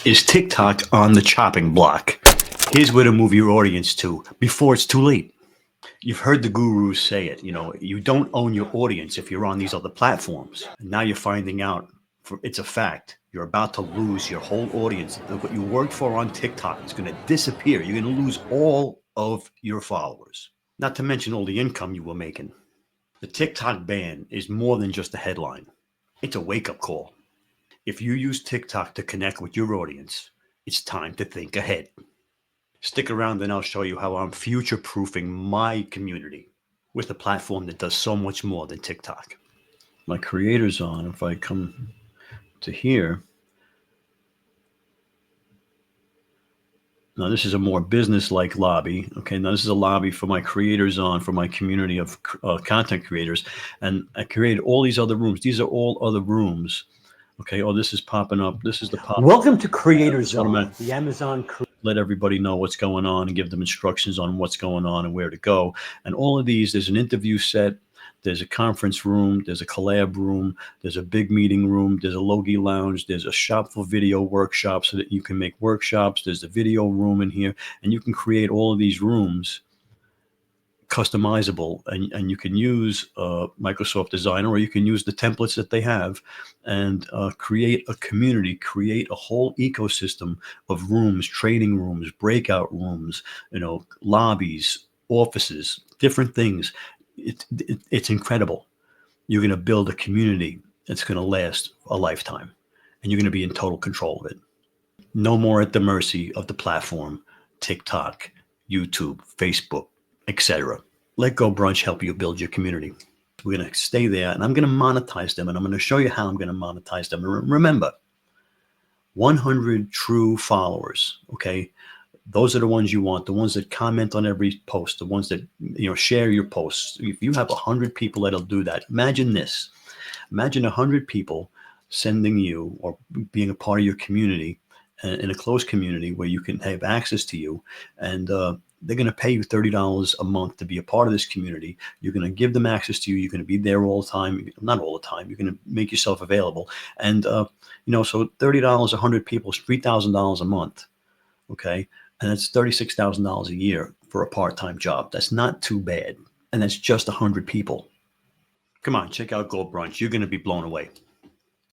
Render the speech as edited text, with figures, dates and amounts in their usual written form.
Is TikTok on the chopping block? Here's where to move your audience to before it's too late. You've heard the gurus say it, you don't own your audience if you're on these other platforms. And now you're finding out it's a fact. You're about to lose your whole audience. What you worked for on TikTok is going to disappear. You're going to lose all of your followers, not to mention all the income you were making. The TikTok ban is more than just a headline. It's a wake-up call. If you use TikTok to connect with your audience, it's time to think ahead. Stick around and I'll show you how I'm future-proofing my community with a platform that does so much more than TikTok. My creator's on. If I come to here, now this is a more business-like lobby. Okay, now this is a lobby for my creators on, for my community of content creators. And I created all these other rooms. These are all other rooms. Okay, oh, this is popping up. This is the pop. Welcome to Creator Zone, the Amazon. Let everybody know what's going on and give them instructions on what's going on and where to go. And all of these, there's an interview set, there's a conference room, there's a collab room, there's a big meeting room, there's a Logi lounge, there's a shop for video workshops so that you can make workshops. There's a video room in here, and you can create all of these rooms customizable, and you can use Microsoft Designer, or you can use the templates that they have and create a community, create a whole ecosystem of rooms, training rooms, breakout rooms, lobbies, offices, different things. It's incredible. You're going to build a community that's going to last a lifetime, and you're going to be in total control of it. No more at the mercy of the platform, TikTok, YouTube, Facebook, etc. Let GoBrunch help you build your community. We're going to stay there, and I'm going to monetize them, and I'm going to show you how I'm going to monetize them. Remember, 100 true followers, okay? Those are the ones you want, the ones that comment on every post, the ones that share your posts. If you have 100 people that'll do that, imagine this. Imagine 100 people sending you or being a part of your community, in a closed community where you can have access to you, and they're going to pay you $30 a month to be a part of this community. You're going to give them access to you. You're going to be there all the time. Not all the time. You're going to make yourself available. And, so $30, 100 people is $3,000 a month. Okay. And that's $36,000 a year for a part-time job. That's not too bad. And that's just 100 people. Come on, check out GoBrunch. You're going to be blown away.